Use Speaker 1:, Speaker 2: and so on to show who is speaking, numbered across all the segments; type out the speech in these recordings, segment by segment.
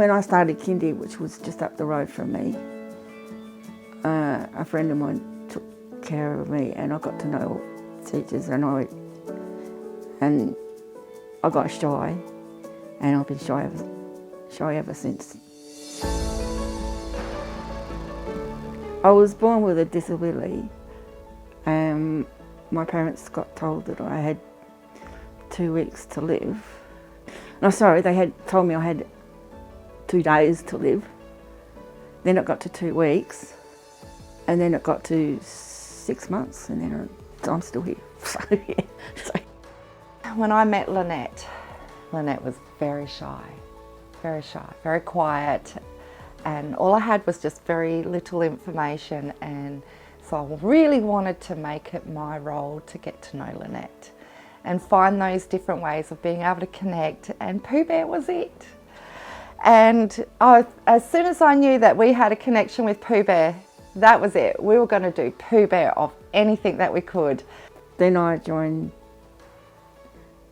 Speaker 1: when I started kindy, which was just up the road from me, a friend of mine took care of me, and I got to know teachers, and I got shy, and I've been shy ever since. I was born with a disability. My parents got told that I had 2 weeks to live. No, sorry, they had told me I had 2 days to live. Then it got to 2 weeks, and then it got to 6 months, and then I'm still here. So, yeah.
Speaker 2: When I met Lynette, Lynette was very shy, very quiet, and all I had was just very little information, and so I really wanted to make it my role to get to know Lynette and find those different ways of being able to connect, and Pooh Bear was it. And as soon as I knew that we had a connection with Pooh Bear, that was it. We were going to do Pooh Bear of anything that we could.
Speaker 1: Then I joined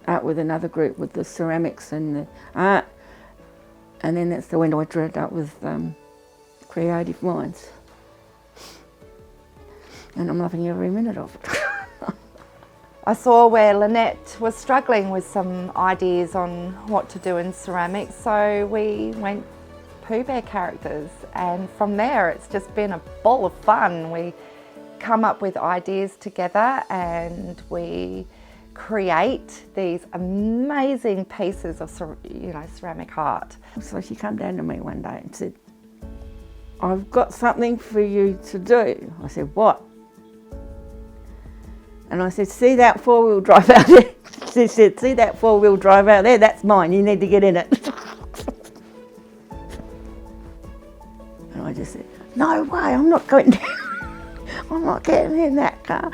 Speaker 1: up with another group with the ceramics and the art, and then that's when I joined up with Creativ Minds. And I'm loving every minute of it.
Speaker 2: I saw where Lynette was struggling with some ideas on what to do in ceramics, so we went Pooh Bear characters, and from there it's just been a ball of fun. We come up with ideas together and we create these amazing pieces of ceramic art.
Speaker 1: So she came down to me one day and said, "I've got something for you to do." I said, "What?" And I said, "See that four-wheel drive out there?" She said, "See that four-wheel drive out there? That's mine. You need to get in it." And I just said, "No way, I'm not going down. I'm not getting in that car."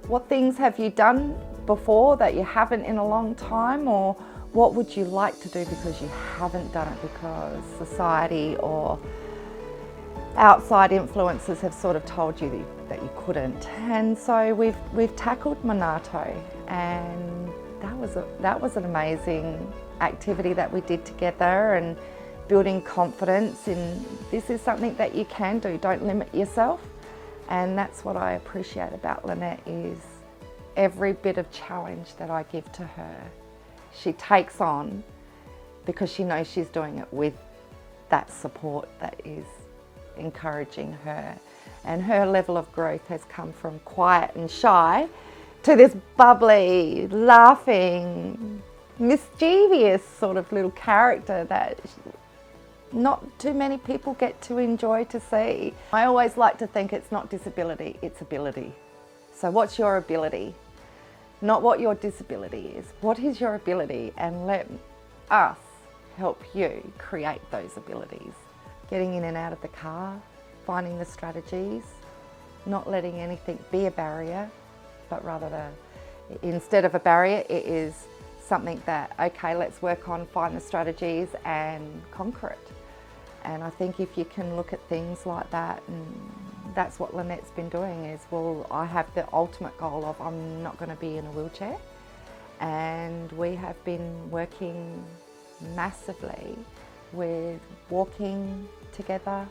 Speaker 2: What things have you done before that you haven't in a long time, or what would you like to do because you haven't done it because society or outside influences have sort of told you that you couldn't? And so we've tackled Monato, and that was an amazing activity that we did together, and building confidence in this is something that you can do. Don't limit yourself. And that's what I appreciate about Lynette, is every bit of challenge that I give to her, she takes on because she knows she's doing it with that support that is encouraging her. And her level of growth has come from quiet and shy to this bubbly, laughing, mischievous sort of little character that not too many people get to enjoy to see. I always like to think it's not disability, it's ability. So what's your ability? Not what your disability is. What is your ability? And let us help you create those abilities. Getting in and out of the car, finding the strategies, not letting anything be a barrier, but rather instead of a barrier, it is something that, okay, let's work on, find the strategies and conquer it. And I think if you can look at things like that, and that's what Lynette's been doing, is, well, I have the ultimate goal of I'm not going to be in a wheelchair. And we have been working massively with walking together.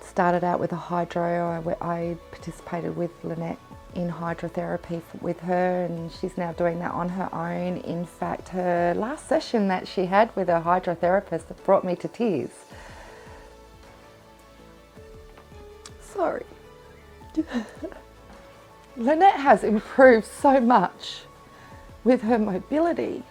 Speaker 2: Started out with a hydro. I participated with Lynette in hydrotherapy with her, and she's now doing that on her own. In fact, her last session that she had with her hydrotherapist brought me to tears. Sorry. Lynette has improved so much with her mobility.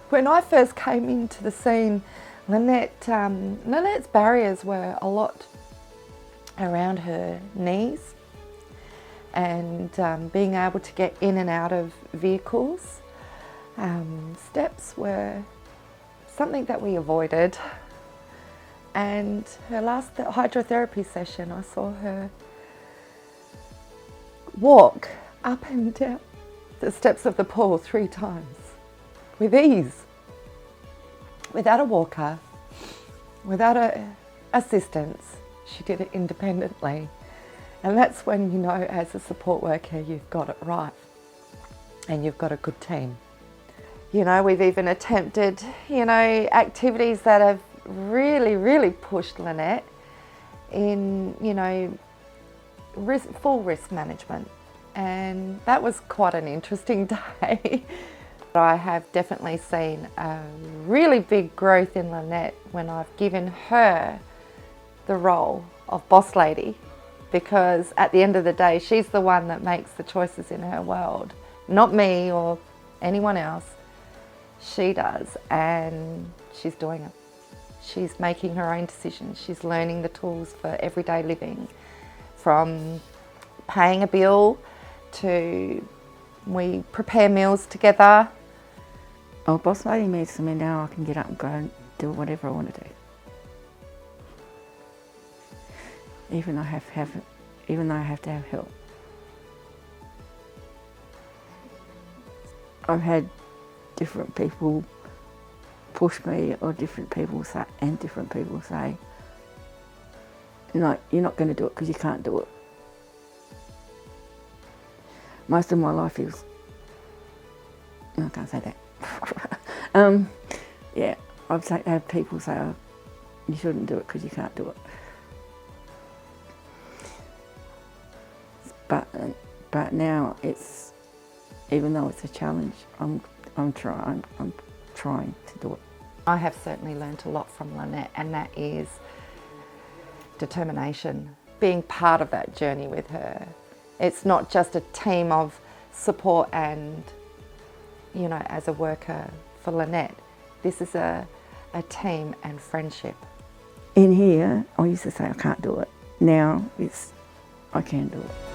Speaker 2: When I first came into the scene, Lynette's barriers were a lot around her knees, and being able to get in and out of vehicles. Steps were something that we avoided. And her last hydrotherapy session, I saw her walk up and down the steps of the pool 3 times with ease, without a walker, without assistance. She did it independently. And that's when you know, as a support worker, you've got it right and you've got a good team. You know, we've even attempted, you know, activities that have really, really pushed Lynette in, you know, full risk management. And that was quite an interesting day. I have definitely seen a really big growth in Lynette when I've given her the role of boss lady, because at the end of the day, she's the one that makes the choices in her world, not me or anyone else. She does, and she's doing it. She's making her own decisions. She's learning the tools for everyday living, from paying a bill to we prepare meals together.
Speaker 1: Oh, boss lady means to me now I can get up and go and do whatever I want to do. Even though I have to have help. I've had different people push me, or different people say, no, you're not going to do it because you can't do it. Most of my life is, no, I can't say that. Yeah, I've had people say, oh, you shouldn't do it because you can't do it. But now it's, even though it's a challenge, I'm trying to do it.
Speaker 2: I have certainly learnt a lot from Lynette, and that is determination, being part of that journey with her. It's not just a team of support and, you know, as a worker for Lynette, this is a team and friendship.
Speaker 1: In here, I used to say I can't do it. Now I can do it.